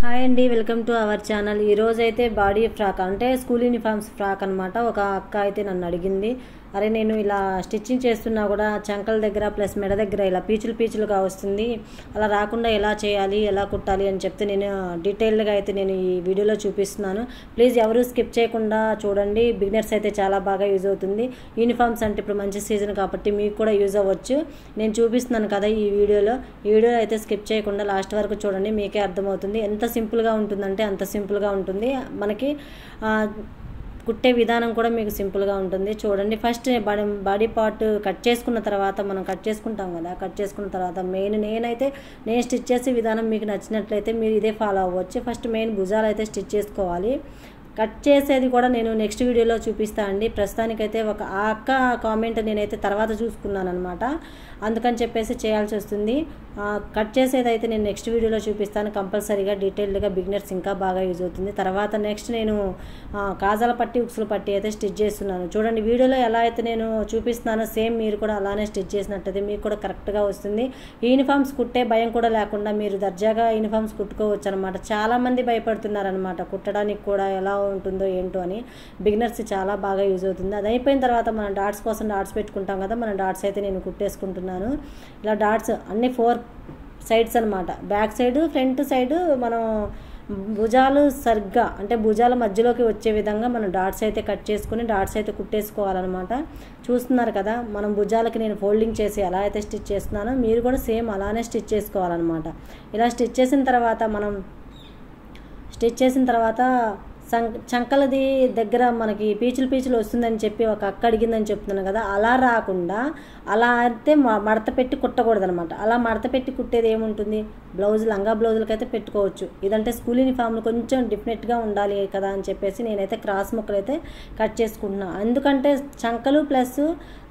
Hi అండి, welcome to our channel. ఈరోజు అయితే బాడీ ఫ్రాక్ అంటే స్కూల్ యూనిఫామ్స్ ఫ్రాక్ అనమాట. ఒక అక్క అయితే నన్ను అడిగింది, అరే నేను ఇలా స్టిచ్చింగ్ చేస్తున్నా కూడా చంకల దగ్గర ప్లస్ మెడ దగ్గర ఇలా పీచులుగా వస్తుంది, అలా రాకుండా ఎలా చేయాలి, ఎలా కుట్టాలి అని చెప్తే నేను డీటెయిల్డ్గా అయితే నేను ఈ వీడియోలో చూపిస్తున్నాను. ప్లీజ్ ఎవరు స్కిప్ చేయకుండా చూడండి. బిగినర్స్ అయితే చాలా బాగా యూజ్ అవుతుంది. యూనిఫామ్స్ అంటే ఇప్పుడు మంచి సీజన్ కాబట్టి మీకు కూడా యూజ్ అవ్వచ్చు. నేను చూపిస్తున్నాను కదా ఈ వీడియో అయితే స్కిప్ చేయకుండా లాస్ట్ వరకు చూడండి, మీకే అర్థమవుతుంది. ఎంత సింపుల్గా ఉంటుందంటే అంత సింపుల్గా ఉంటుంది. మనకి కుట్టే విధానం కూడా మీకు సింపుల్గా ఉంటుంది. చూడండి, ఫస్ట్ బాడీ పార్ట్ కట్ చేసుకున్న తర్వాత మనం కట్ చేసుకుంటాం కదా, కట్ చేసుకున్న తర్వాత నేను స్టిచ్ చేసే విధానం మీకు నచ్చినట్లయితే మీరు ఇదే ఫాలో అవ్వచ్చు. ఫస్ట్ మెయిన్ భుజాలు అయితే స్టిచ్ చేసుకోవాలి. కట్ చేసేది కూడా నేను నెక్స్ట్ వీడియోలో చూపిస్తాను అండి. ప్రస్తుతానికైతే ఆ అక్క కామెంట్ నేనైతే తర్వాత చూసుకున్నాను అనమాట, అందుకని చెప్పేసి చేయాల్సి వస్తుంది. కట్ చేసేది అయితే నేను నెక్స్ట్ వీడియోలో చూపిస్తాను కంపల్సరీగా, డీటెయిల్డ్గా. బిగినర్స్ ఇంకా బాగా యూజ్ అవుతుంది. తర్వాత నెక్స్ట్ నేను కాజాల పట్టి ఉక్సుల పట్టి అయితే స్టిచ్ చేస్తున్నాను. చూడండి, వీడియోలో ఎలా అయితే నేను చూపిస్తున్నానో సేమ్ మీరు కూడా అలానే స్టిచ్ చేసినట్టయితే మీకు కూడా కరెక్ట్గా వస్తుంది. యూనిఫామ్స్ కుట్టే భయం కూడా లేకుండా మీరు దర్జాగా యూనిఫామ్స్ కుట్టుకోవచ్చు అనమాట. చాలామంది భయపడుతున్నారనమాట కుట్టడానికి కూడా, ఎలా ఉంటుందో ఏంటో అని. బిగినర్స్ చాలా బాగా యూజ్ అవుతుంది. అది అయిపోయిన తర్వాత మనం డాట్స్ కోసం డాట్స్ పెట్టుకుంటాం కదా, మన డాట్స్ అయితే నేను కుట్టేసుకుంటున్నాను. ఇలా డాట్స్ అన్ని 4 సైడ్స్ అనమాట, బ్యాక్ సైడ్ ఫ్రంట్ సైడ్ మనం భుజాలు సరిగ్గా అంటే భుజాల మధ్యలోకి వచ్చే విధంగా మనం డాట్స్ అయితే కట్ చేసుకుని డాట్స్ అయితే కుట్టేసుకోవాలన్నమాట. చూస్తున్నారు కదా, మనం భుజాలకి నేను ఫోల్డింగ్ చేసి ఎలా అయితే స్టిచ్ చేస్తున్నానో మీరు కూడా సేమ్ అలానే స్టిచ్ చేసుకోవాలన్నమాట. ఇలా స్టిచ్ చేసిన తర్వాత చంకలది దగ్గర మనకి పీచులు వస్తుందని చెప్పి ఒక అక్క అడిగిందని చెప్తున్నాను కదా, అలా రాకుండా అలా అయితే మడత పెట్టి కుట్టకూడదు అనమాట. అలా మడత పెట్టి కుట్టేది ఏముంటుంది, లంగా బ్లౌజులకైతే పెట్టుకోవచ్చు. ఇదంటే స్కూల్ యూనిఫామ్లు కొంచెం డిఫరెంట్గా ఉండాలి కదా అని చెప్పేసి నేనైతే క్రాస్ ముక్కలు అయితే కట్ చేసుకుంటున్నాను. ఎందుకంటే చంకలు ప్లస్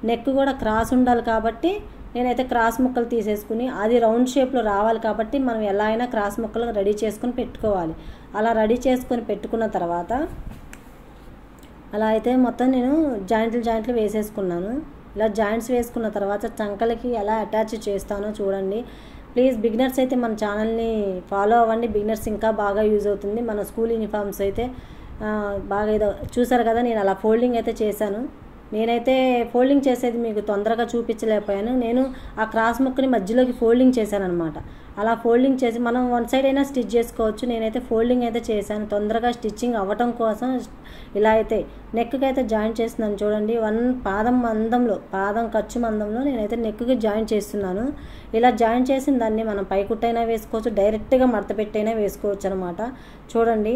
నెక్ కూడా క్రాస్ ఉండాలి కాబట్టి నేనైతే క్రాస్ ముక్కలు తీసేసుకుని, అది రౌండ్ షేప్లో రావాలి కాబట్టి మనం ఎలా అయినా క్రాస్ ముక్కలు రెడీ చేసుకుని పెట్టుకోవాలి. అలా రెడీ చేసుకొని పెట్టుకున్న తర్వాత అలా అయితే మొత్తం నేను జాయింట్లు వేసేసుకున్నాను. ఇలా జాయింట్స్ వేసుకున్న తర్వాత చంకలకి ఎలా అటాచ్ చేస్తానో చూడండి. ప్లీజ్ బిగినర్స్ అయితే మన ఛానల్ని ఫాలో అవ్వండి. బిగినర్స్ ఇంకా బాగా యూజ్ అవుతుంది. మన స్కూల్ యూనిఫామ్స్ అయితే బాగా చూసారు కదా, నేను అలా ఫోల్డింగ్ అయితే చేశాను. నేనైతే ఫోల్డింగ్ చేసేది మీకు తొందరగా చూపించలేకపోయాను. నేను ఆ క్రాస్ ముక్కని మధ్యలోకి ఫోల్డింగ్ చేశాను అనమాట. అలా ఫోల్డింగ్ చేసి మనం 1 సైడ్ అయినా స్టిచ్ చేసుకోవచ్చు. నేనైతే ఫోల్డింగ్ అయితే చేశాను తొందరగా స్టిచ్చింగ్ అవ్వటం కోసం. ఇలా అయితే నెక్కి అయితే జాయింట్ చేస్తున్నాను చూడండి. పాదం ఖర్చు మందంలో నేనైతే నెక్కి జాయింట్ చేస్తున్నాను. ఇలా జాయింట్ చేసిన దాన్ని మనం పైకుట్టైనా వేసుకోవచ్చు, డైరెక్ట్గా మడత పెట్టైనా వేసుకోవచ్చు అనమాట. చూడండి,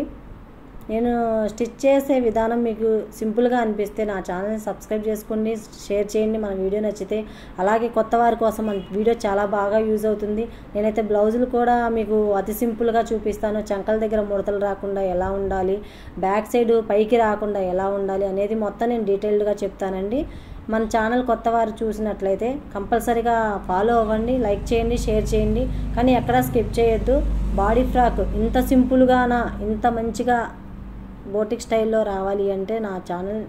నేను స్టిచ్ చేసే విధానం మీకు సింపుల్గా అనిపిస్తే నా ఛానల్ని సబ్స్క్రైబ్ చేసుకోండి, షేర్ చేయండి మన వీడియో నచ్చితే. అలాగే కొత్త వారి కోసం మన వీడియో చాలా బాగా యూజ్ అవుతుంది. నేనైతే బ్లౌజులు కూడా మీకు అతి సింపుల్గా చూపిస్తాను. చంకల దగ్గర ముడతలు రాకుండా ఎలా ఉండాలి, బ్యాక్ సైడ్ పైకి రాకుండా ఎలా ఉండాలి అనేది మొత్తం నేను డీటెయిల్డ్గా చెప్తానండి. మన ఛానల్ కొత్త వారు చూసినట్లయితే కంపల్సరీగా ఫాలో అవ్వండి, లైక్ చేయండి, షేర్ చేయండి. కానీ ఎక్కడా స్కిప్ చేయొద్దు. బాడీ ఫ్రాక్ ఇంత సింపుల్గానా, ఇంత మంచిగా బోటిక్ స్టైల్లో రావాలి అంటే నా ఛానల్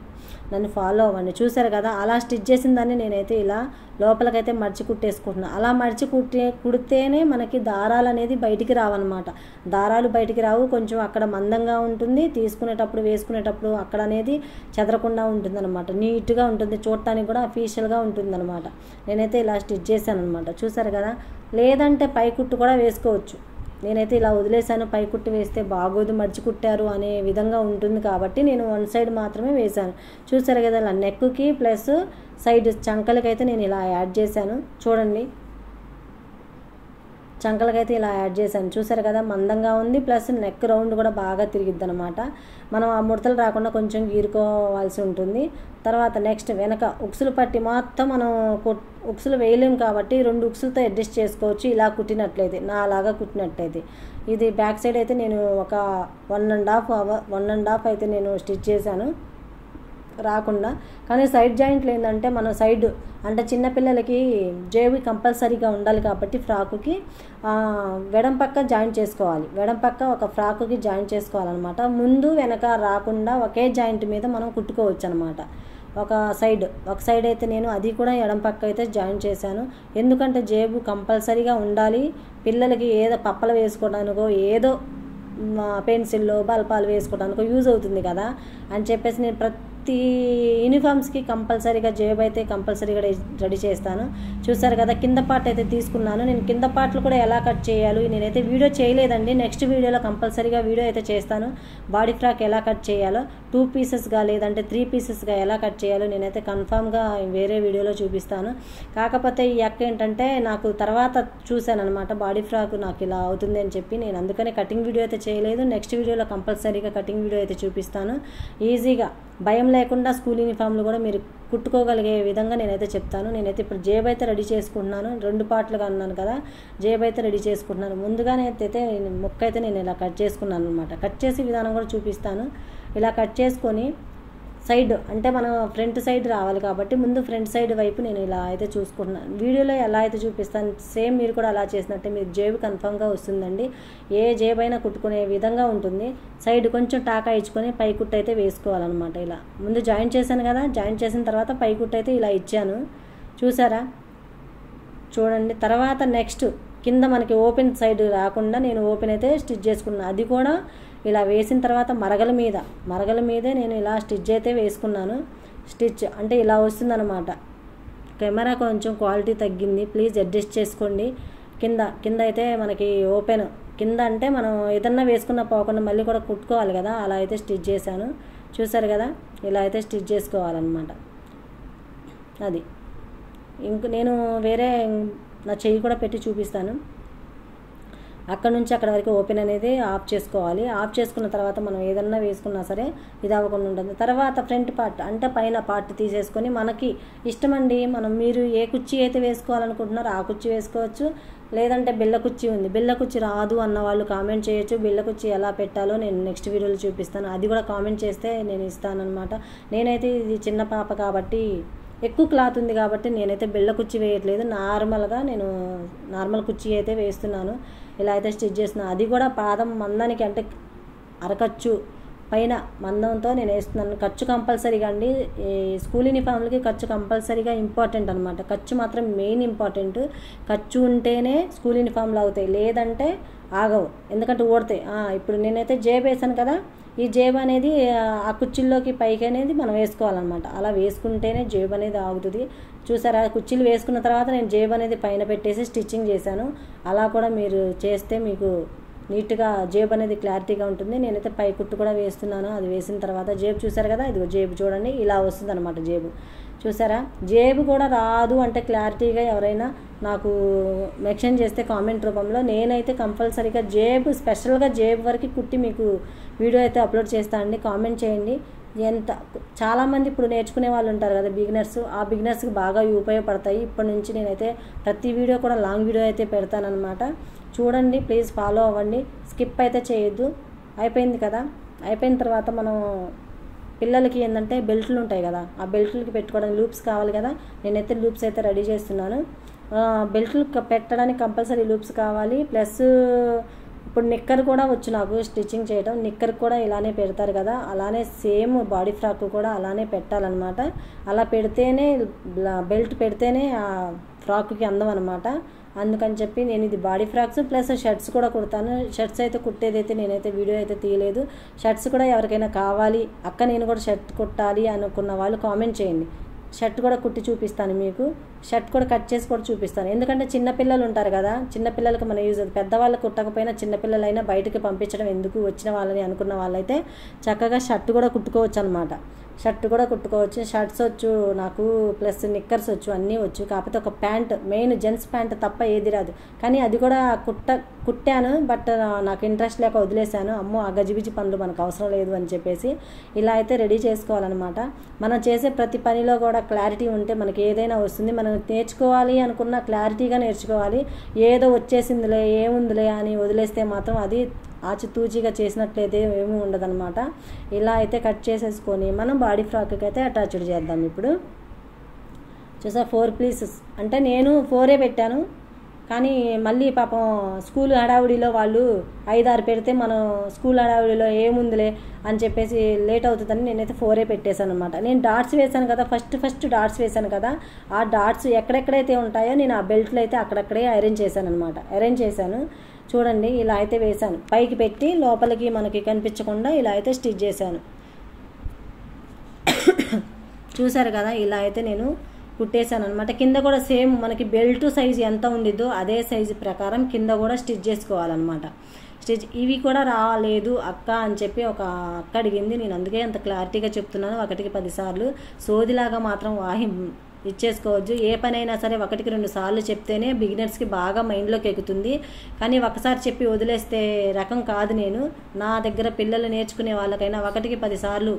నన్ను ఫాలో అవ్వండి. చూసారు కదా, అలా స్టిచ్ చేసిన దాన్ని నేనైతే ఇలా లోపలికైతే మడిచి కుట్టేసుకుంటున్నాను. అలా మడిచి కుడితేనే మనకి దారాలు అనేది బయటికి రావన్నమాట. దారాలు బయటికి రావు, కొంచెం అక్కడ మందంగా ఉంటుంది. వేసుకునేటప్పుడు అక్కడ అనేది చెదరకుండా ఉంటుందన్నమాట. నీట్గా ఉంటుంది, చూడటానికి కూడా అఫీషియల్గా ఉంటుందన్నమాట. నేనైతే ఇలా స్టిచ్ చేశాను అనమాట. చూసారు కదా, లేదంటే పై కుట్టు కూడా వేసుకోవచ్చు. నేనైతే ఇలా వదిలేసాను, పై కుట్టు వేస్తే బాగోదు, మడిచి కుట్టారు అనే విధంగా ఉంటుంది కాబట్టి నేను 1 సైడ్ మాత్రమే వేశాను. చూసారు కదా, ఇలా నెక్కి ప్లస్ సైడ్ చంకలకైతే నేను ఇలా యాడ్ చేశాను. చూడండి, చంకలకైతే ఇలా యాడ్ చేశాను. చూసారు కదా, మందంగా ఉంది, ప్లస్ నెక్ రౌండ్ కూడా బాగా తిరిగిద్ది అనమాట. మనం ఆ ముడతలు రాకుండా కొంచెం గీరుకోవాల్సి ఉంటుంది. తర్వాత నెక్స్ట్ వెనక ఉక్సులు పట్టి మొత్తం మనం ఉక్సులు వేయలేము కాబట్టి 2 ఉక్సులతో అడ్జస్ట్ చేసుకోవచ్చు. ఇలా కుట్టినట్లయితే, నా అలాగా కుట్టినట్లయితే. ఇది బ్యాక్ సైడ్ అయితే నేను ఒక 1.5 అయితే నేను స్టిచ్ చేశాను రాకుండా. కానీ సైడ్ జాయింట్లు ఏంటంటే మనం సైడ్ అంటే చిన్నపిల్లలకి జేబు కంపల్సరీగా ఉండాలి కాబట్టి ఫ్రాకుకి వెడం పక్క జాయింట్ చేసుకోవాలి. వెడం పక్క ఒక ఫ్రాకుకి జాయింట్ చేసుకోవాలన్నమాట. ముందు వెనక రాకుండా ఒకే జాయింట్ మీద మనం కుట్టుకోవచ్చు అనమాట. ఒక సైడ్ అయితే నేను అది కూడా ఎడం పక్క అయితే జాయిన్ చేశాను. ఎందుకంటే జేబు కంపల్సరీగా ఉండాలి. పిల్లలకి ఏదో పప్పలు వేసుకోవడానికో ఏదో పెన్సిల్లో బల్పాలు వేసుకోవడానికి యూజ్ అవుతుంది కదా అని చెప్పేసి నేను ప్రతి యూనిఫామ్స్కి కంపల్సరీగా జేబు అయితే కంపల్సరీగా రెడీ చేస్తాను. చూసారు కదా, కింద పార్ట్ అయితే తీసుకున్నాను. నేను కింద పార్ట్లు కూడా ఎలా కట్ చేయాలి నేనైతే వీడియో చేయలేదండి. నెక్స్ట్ వీడియోలో కంపల్సరీగా వీడియో అయితే చేస్తాను. బాడీ ఫ్రాక్ ఎలా కట్ చేయాలో 2 పీసెస్గా లేదంటే 3 పీసెస్గా ఎలా కట్ చేయాలో నేనైతే కన్ఫామ్గా వేరే వీడియోలో చూపిస్తాను. కాకపోతే ఈ అక్క ఏంటంటే నాకు తర్వాత చూశాను అనమాట, బాడీ ఫ్రాక్ నాకు ఇలా అవుతుంది అని చెప్పి. నేను అందుకనే కటింగ్ వీడియో అయితే చేయలేదు. నెక్స్ట్ వీడియోలో కంపల్సరీగా కటింగ్ వీడియో అయితే చూపిస్తాను. ఈజీగా భయం లేకుండా స్కూల్ యూనిఫామ్లు కూడా మీరు కుట్టుకోగలిగే విధంగా నేనైతే చెప్తాను. నేనైతే ఇప్పుడు జేబు అయితే రెడీ చేసుకుంటున్నాను. 2 పార్ట్లుగా అన్నాను కదా, జేబు అయితే రెడీ చేసుకుంటున్నాను. ముందుగానే అయితే ముక్క అయితే నేను ఇలా కట్ చేసుకున్నాను అనమాట. కట్ చేసే విధానం కూడా చూపిస్తాను. ఇలా కట్ చేసుకొని సైడ్ అంటే మనం ఫ్రంట్ సైడ్ రావాలి కాబట్టి ముందు ఫ్రంట్ సైడ్ వైపు నేను ఇలా అయితే చూసుకుంటున్నాను. వీడియోలో ఎలా అయితే చూపిస్తాను సేమ్ మీరు కూడా అలా చేసినట్టే మీరు జేబు కన్ఫామ్గా వస్తుందండి. ఏ జేబు అయినా కుట్టుకునే విధంగా ఉంటుంది. సైడ్ కొంచెం టాకా ఇచ్చుకొని పై కుట్టు అయితే వేసుకోవాలన్నమాట. ఇలా ముందు జాయింట్ చేశాను కదా, జాయింట్ చేసిన తర్వాత పై కుట్టు అయితే ఇలా ఇచ్చాను. చూసారా, చూడండి. తర్వాత నెక్స్ట్ కింద మనకి ఓపెన్ సైడ్ రాకుండా నేను ఓపెన్ అయితే స్టిచ్ చేసుకున్నాను. అది కూడా ఇలా వేసిన తర్వాత మరగల మీదే నేను ఇలా స్టిచ్ అయితే వేసుకున్నాను. స్టిచ్ అంటే ఇలా వస్తుందన్నమాట. కెమెరా కొంచెం క్వాలిటీ తగ్గింది, ప్లీజ్ అడ్జస్ట్ చేసుకోండి. కింద అయితే మనకి ఓపెన్ కింద అంటే మనం ఏదన్నా వేసుకున్న పోకుండా మళ్ళీ కూడా కుట్టుకోవాలి కదా, అలా అయితే స్టిచ్ చేశాను. చూసారు కదా, ఇలా అయితే స్టిచ్ చేసుకోవాలన్నమాట. అది నేను వేరే నా చెయ్యి కూడా పెట్టి చూపిస్తాను. అక్కడ నుంచి అక్కడ వరకు ఓపెన్ అనేది ఆఫ్ చేసుకోవాలి. ఆఫ్ చేసుకున్న తర్వాత మనం ఏదన్నా వేసుకున్నా సరే ఇది అవ్వకుండా ఉంటుంది. తర్వాత ఫ్రంట్ పార్ట్ అంటే పైన పార్ట్ తీసేసుకొని మనకి ఇష్టమండి, మీరు ఏ కుర్చీ అయితే వేసుకోవాలనుకుంటున్నారో ఆ కుర్చీ వేసుకోవచ్చు. లేదంటే బిళ్ళ కుర్చీ ఉంది, బిళ్ళ కుర్చీ రాదు అన్న వాళ్ళు కామెంట్ చేయొచ్చు. బిళ్ళ కుర్చీ ఎలా పెట్టాలో నేను నెక్స్ట్ వీడియోలో చూపిస్తాను. అది కూడా కామెంట్ చేస్తే నేను ఇస్తానన్నమాట. నేనైతే ఇది చిన్న పాప కాబట్టి ఎక్కువ క్లాత్ ఉంది కాబట్టి నేనైతే బిళ్ళ కుర్చీ వేయట్లేదు. నార్మల్గా నేను నార్మల్ కుర్చీ అయితే వేస్తున్నాను. ఇలా అయితే స్టిచ్ చేస్తున్నాను. అది కూడా పాదం మందానికి అంటే అరకచ్చు పైన మందంతో నేను వేస్తున్నాను. ఖర్చు కంపల్సరీగా అండి, ఈ స్కూల్ యూనిఫామ్లకి ఖర్చు కంపల్సరీగా ఇంపార్టెంట్ అనమాట. ఖర్చు మాత్రం మెయిన్ ఇంపార్టెంట్. ఖర్చు ఉంటేనే స్కూల్ యూనిఫామ్లు అవుతాయి, లేదంటే ఆగవు. ఎందుకంటే ఓడతాయి. ఇప్పుడు నేనైతే జేబు వేసాను కదా, ఈ జేబు అనేది ఆ కుర్చీల్లోకి పైకి అనేది మనం వేసుకోవాలన్నమాట. అలా వేసుకుంటేనే జేబు అనేది ఆగుతుంది. చూసారా, కుర్చీలు వేసుకున్న తర్వాత నేను జేబు అనేది పైన పెట్టేసి స్టిచ్చింగ్ చేశాను. అలా కూడా మీరు చేస్తే మీకు నీట్గా జేబు అనేది క్లారిటీగా ఉంటుంది. నేనైతే పై కుట్టు కూడా వేస్తున్నాను. అది వేసిన తర్వాత జేబు చూసారు కదా, ఇది జేబు చూడండి ఇలా వస్తుంది అనమాట. జేబు చూసారా, జేబు కూడా రాదు అంటే క్లారిటీగా ఎవరైనా నాకు మెన్షన్ చేస్తే కామెంట్ రూపంలో నేనైతే కంపల్సరీగా జేబు స్పెషల్గా జేబు వరకు కుట్టి మీకు వీడియో అయితే అప్లోడ్ చేస్తానండి. కామెంట్ చేయండి. చాలామంది ఇప్పుడు నేర్చుకునే వాళ్ళు ఉంటారు కదా బిగినర్స్, ఆ బిగినర్స్కి బాగా ఉపయోగపడతాయి. ఇప్పటి నుంచి నేనైతే ప్రతి వీడియో కూడా లాంగ్ వీడియో అయితే పెడతానన్నమాట. చూడండి, ప్లీజ్ ఫాలో అవ్వండి, స్కిప్ అయితే చేయొద్దు. అయిపోయింది కదా, అయిపోయిన తర్వాత మనం పిల్లలకి ఏంటంటే బెల్ట్లు ఉంటాయి కదా, ఆ బెల్ట్లకి పెట్టుకోవడానికి లూప్స్ కావాలి కదా. నేనైతే లూప్స్ అయితే రెడీ చేస్తున్నాను. బెల్ట్లు పెట్టడానికి కంపల్సరీ లూప్స్ కావాలి. ప్లస్ ఇప్పుడు నిక్కర్ కూడా వచ్చు నాకు స్టిచ్చింగ్ చేయడం. నిక్కర్ కూడా ఇలానే పెడతారు కదా, అలానే సేమ్ బాడీ ఫ్రాక్ కూడా అలానే పెట్టాలన్నమాట. అలా పెడితేనే బెల్ట్ పెడితేనే ఆ ఫ్రాక్కి అందం అనమాట. అందుకని చెప్పి నేను ఇది బాడీ ఫ్రాక్స్ ప్లస్ షర్ట్స్ కూడా కుడతాను. షర్ట్స్ అయితే కుట్టేదైతే నేనైతే వీడియో అయితే తీయలేదు. షర్ట్స్ కూడా ఎవరికైనా కావాలి, అక్క నేను కూడా షర్ట్ కుట్టాలి అనుకున్న వాళ్ళు కామెంట్ చేయండి. షర్ట్ కూడా కుట్టి చూపిస్తాను మీకు. షర్ట్ కూడా కట్ చేసి కూడా చూపిస్తాను. ఎందుకంటే చిన్నపిల్లలు ఉంటారు కదా, చిన్నపిల్లలకి మన యూజ్ అవుతుంది. పెద్దవాళ్ళు కుట్టకపోయినా చిన్నపిల్లలైనా బయటకు పంపించడం ఎందుకు, వచ్చిన వాళ్ళని అనుకున్న వాళ్ళైతే చక్కగా షర్ట్ కూడా కుట్టుకోవచ్చు అనమాట. షర్ట్ కూడా కుట్టుకోవచ్చు. షర్ట్స్ వచ్చు నాకు, ప్లస్ నిక్కర్స్ వచ్చు, అన్నీ వచ్చు. కాకపోతే ఒక ప్యాంట్, మెయిన్ జెంట్స్ ప్యాంట్ తప్ప ఏది రాదు. కానీ అది కూడా కుట్టాను, బట్ నాకు ఇంట్రెస్ట్ లేక వదిలేశాను. అమ్మో ఆ గజిబిజి పనులు మనకు అవసరం లేదు అని చెప్పేసి ఇలా అయితే రెడీ చేసుకోవాలన్నమాట. మనం చేసే ప్రతి పనిలో కూడా క్లారిటీ ఉంటే మనకి ఏదైనా వస్తుంది. మనం నేర్చుకోవాలి అనుకున్న క్లారిటీగా నేర్చుకోవాలి. ఏదో వచ్చేసిందిలే ఏముందిలే అని వదిలేస్తే మాత్రం అది ఆచితూచిగా చేసినట్లయితే ఏమీ ఉండదన్నమాట. ఇలా అయితే కట్ చేసేసుకొని మనం బాడీ ఫ్రాక్కి అయితే అటాచ్డ్ చేద్దాం. ఇప్పుడు చూసా 4 పీసెస్ అంటే నేను 4 పెట్టాను. కానీ మళ్ళీ పాపం స్కూల్ హడావుడిలో వాళ్ళు 5-6 పెడితే మనం స్కూల్ హడావుడిలో ఏముందిలే అని చెప్పేసి లేట్ అవుతుందని నేనైతే 4 పెట్టేశాను అనమాట. నేను డాట్స్ వేశాను కదా, ఫస్ట్ డాట్స్ వేశాను కదా, ఆ డాట్స్ ఎక్కడెక్కడైతే ఉంటాయో నేను ఆ బెల్ట్లు అయితే అక్కడక్కడే అరేంజ్ చేశాను అనమాట. అరేంజ్ చేశాను. చూడండి ఇలా అయితే వేశాను, పైకి పెట్టి లోపలికి మనకి కనిపించకుండా ఇలా అయితే స్టిచ్ చేశాను. చూసారు కదా, ఇలా అయితే నేను కుట్టేశాను అనమాట. కింద కూడా సేమ్ మనకి బెల్ట్ సైజు ఎంత ఉండిద్దో అదే సైజు ప్రకారం కింద కూడా స్టిచ్ చేసుకోవాలన్నమాట. ఇవి కూడా రాలేదు అక్క అని చెప్పి ఒక అక్క అడిగింది. నేను అందుకే అంత క్లారిటీగా చెప్తున్నాను, 1కి 10 సార్లు సోదిలాగా మాత్రం ఇచ్చేసుకోవచ్చు. ఏ పనైనా సరే 1కి 2 సార్లు చెప్తేనే బిగినర్స్కి బాగా మైండ్లోకి ఎక్కుతుంది. కానీ ఒకసారి చెప్పి వదిలేస్తే రకం కాదు. నేను నా దగ్గర పిల్లలు నేర్చుకునే వాళ్ళకైనా 1కి 10 సార్లు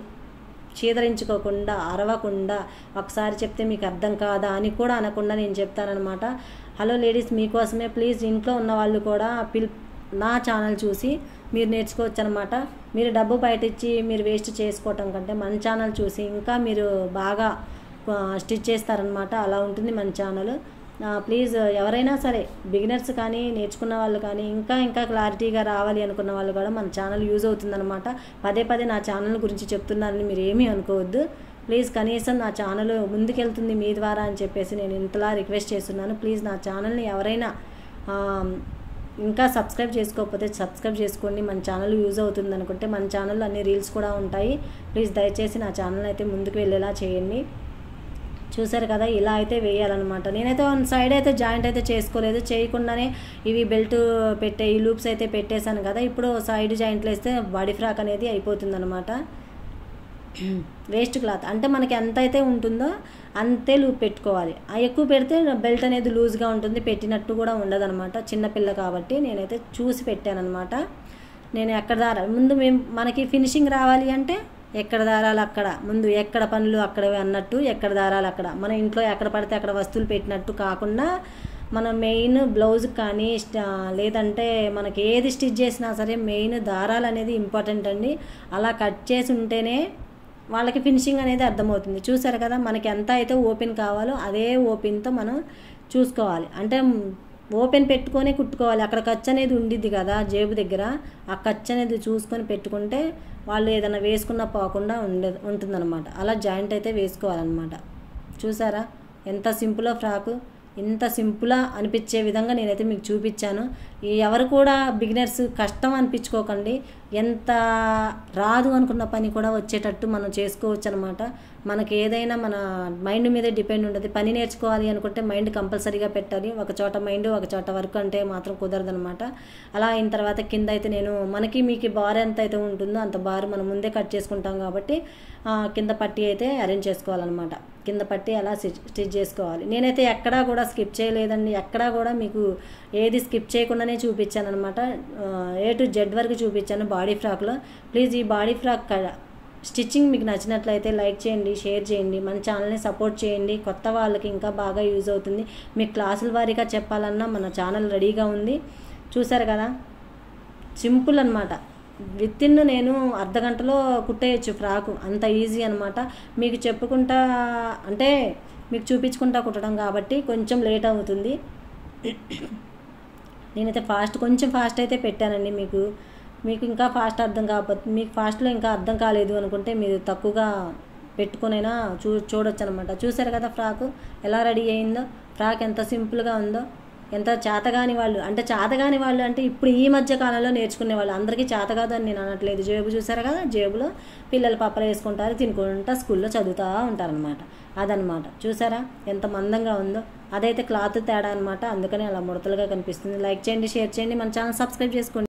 చీదరించుకోకుండా, అరవకుండా, ఒకసారి చెప్తే మీకు అర్థం కాదా అని కూడా అనకుండా నేను చెప్తానన్నమాట. హలో లేడీస్, మీకోసమే ప్లీజ్ ఇంట్లో ఉన్న వాళ్ళు కూడా నా ఛానల్ చూసి మీరు నేర్చుకోవచ్చు అనమాట. మీరు డబ్బు బయట ఇచ్చి మీరు వేస్ట్ చేసుకోవటం కంటే మన ఛానల్ చూసి ఇంకా మీరు బాగా స్టిచ్ చేస్తారనమాట. అలా ఉంటుంది మన ఛానల్. ప్లీజ్ ఎవరైనా సరే బిగినర్స్ కానీ నేర్చుకున్న వాళ్ళు కానీ ఇంకా క్లారిటీగా రావాలి అనుకున్న వాళ్ళు కూడా మన ఛానల్ యూజ్ అవుతుందన్నమాట. పదే నా ఛానల్ గురించి చెప్తున్నానని మీరు ఏమీ అనుకోవద్దు. ప్లీజ్ కనీసం నా ఛానల్ ముందుకెళ్తుంది మీ ద్వారా అని చెప్పేసి నేను ఇంతలా రిక్వెస్ట్ చేస్తున్నాను. ప్లీజ్ నా ఛానల్ని ఎవరైనా ఇంకా సబ్స్క్రైబ్ చేసుకోకపోతే సబ్స్క్రైబ్ చేసుకోండి. మన ఛానల్ యూజ్ అవుతుంది అనుకుంటే మన ఛానల్లో అన్ని రీల్స్ కూడా ఉంటాయి. ప్లీజ్ దయచేసి నా ఛానల్ అయితే ముందుకు వెళ్ళేలా చేయండి. చూసారు కదా, ఇలా అయితే వేయాలన్నమాట. నేనైతే వన్ సైడ్ అయితే జాయింట్ అయితే చేసుకోలేదు, చేయకుండానే ఇవి బెల్ట్ పెట్టే ఈ లూప్స్ అయితే పెట్టేశాను కదా. ఇప్పుడు సైడ్ జాయింట్లు వేస్తే బాడీ ఫ్రాక్ అనేది అయిపోతుందన్నమాట. వేస్ట్ క్లాత్ అంటే మనకి ఎంత అయితే ఉంటుందో అంతే లూప్ పెట్టుకోవాలి. ఎక్కువ పెడితే బెల్ట్ అనేది లూజ్గా ఉంటుంది, పెట్టినట్టు కూడా ఉండదన్నమాట. చిన్నపిల్ల కాబట్టి నేనైతే చూసి పెట్టానన్నమాట. నేను ఎక్కడ దారాలి ముందు మనకి ఫినిషింగ్ రావాలి అంటే ఎక్కడ దారాలు అక్కడ, ముందు ఎక్కడ పనులు అక్కడవి అన్నట్టు ఎక్కడ దారాలు అక్కడ. మన ఇంట్లో ఎక్కడ పడితే అక్కడ వస్తువులు పెట్టినట్టు కాకుండా మనం మెయిన్ బ్లౌజ్ కానీ లేదంటే మనకి ఏది స్టిచ్ చేసినా సరే మెయిన్ దారాలు అనేది ఇంపార్టెంట్ అండి. అలా కట్ చేసి ఉంటేనే వాళ్ళకి ఫినిషింగ్ అనేది అర్థమవుతుంది. చూసారు కదా, మనకి ఎంత అయితే ఓపెన్ కావాలో అదే ఓపెన్తో మనం చూసుకోవాలి. అంటే ఓపెన్ పెట్టుకొని కుట్టుకోవాలి. అక్కడ ఖర్చు అనేది ఉండిద్ది కదా జేబు దగ్గర, ఆ ఖర్చు అనేది చూసుకొని పెట్టుకుంటే వాళ్ళు ఏదైనా వేసుకున్నా పోకుండా ఉంటుందన్నమాట. అలా జాయింట్ అయితే వేసుకోవాలన్నమాట. చూసారా ఎంత సింపుల్లో ఫ్రాకు, ఇంత సింపుల్గా అనిపించే విధంగా నేనైతే మీకు చూపించాను. ఎవరు కూడా బిగినర్స్ కష్టం అనిపించుకోకండి. ఎంత రాదు అనుకున్న పని కూడా వచ్చేటట్టు మనం చేసుకోవచ్చు అనమాట. మనకి ఏదైనా మన మైండ్ మీదే డిపెండ్ ఉంటుంది. పని నేర్చుకోవాలి అనుకుంటే మైండ్ కంపల్సరీగా పెట్టాలి. ఒక చోట మైండ్ ఒక చోట వర్క్ అంటే మాత్రం కుదరదనమాట. అలా అయిన తర్వాత కింద అయితే నేను మీకు బార్ ఎంత అయితే ఉంటుందో అంత బార్ మనం ముందే కట్ చేసుకుంటాం కాబట్టి కింద పట్టీ అయితే అరేంజ్ చేసుకోవాలన్నమాట. కింద పట్టి అలా స్టిచ్ చేసుకోవాలి. నేనైతే ఎక్కడా కూడా స్కిప్ చేయలేదండి. ఎక్కడా కూడా మీకు ఏది స్కిప్ చేయకుండానే చూపించాను అనమాట. A to Z వరకు చూపించాను బాడీ ఫ్రాక్లో. ప్లీజ్ ఈ బాడీ ఫ్రాక్ స్టిచ్చింగ్ మీకు నచ్చినట్లయితే లైక్ చేయండి, షేర్ చేయండి, మన ఛానల్ని సపోర్ట్ చేయండి. కొత్త వాళ్ళకి ఇంకా బాగా యూజ్ అవుతుంది. మీకు క్లాసుల వారీగా చెప్పాలన్నా మన ఛానల్ రెడీగా ఉంది. చూసారు కదా, సింపుల్ అనమాట. వితిన్ నేను అర్ధగంటలో కుట్టేయచ్చు ఫ్రాకు, అంత ఈజీ అనమాట. మీకు చెప్పుకుంటా అంటే మీకు చూపించుకుంటా కుట్టడం కాబట్టి కొంచెం లేట్ అవుతుంది. నేనైతే కొంచెం ఫాస్ట్ అయితే పెట్టానండి. మీకు ఇంకా ఫాస్ట్ అర్థం కాకపోతే, మీకు ఫాస్ట్లో ఇంకా అర్థం కాలేదు అనుకుంటే మీరు తక్కువగా పెట్టుకునైనా చూడొచ్చు అనమాట. చూసారు కదా ఫ్రాకు ఎలా రెడీ అయిందో, ఫ్రాక్ ఎంత సింపుల్గా ఉందో. ఎంత చేతగాని వాళ్ళు అంటే ఇప్పుడు ఈ మధ్య కాలంలో నేర్చుకునే వాళ్ళు అందరికీ చేత కాదు అని నేను అనట్లేదు. జేబు చూసారు కదా, జేబులో పిల్లలు పప్పలు వేసుకుంటారు, తినుకుంటా స్కూల్లో చదువుతూ ఉంటారనమాట. అదనమాట. చూసారా ఎంత మందంగా ఉందో. అదైతే క్లాత్ తేడా అనమాట, అందుకని అలా ముడతలుగా కనిపిస్తుంది. లైక్ చేయండి, షేర్ చేయండి, మన ఛానల్ సబ్స్క్రైబ్ చేసుకోండి.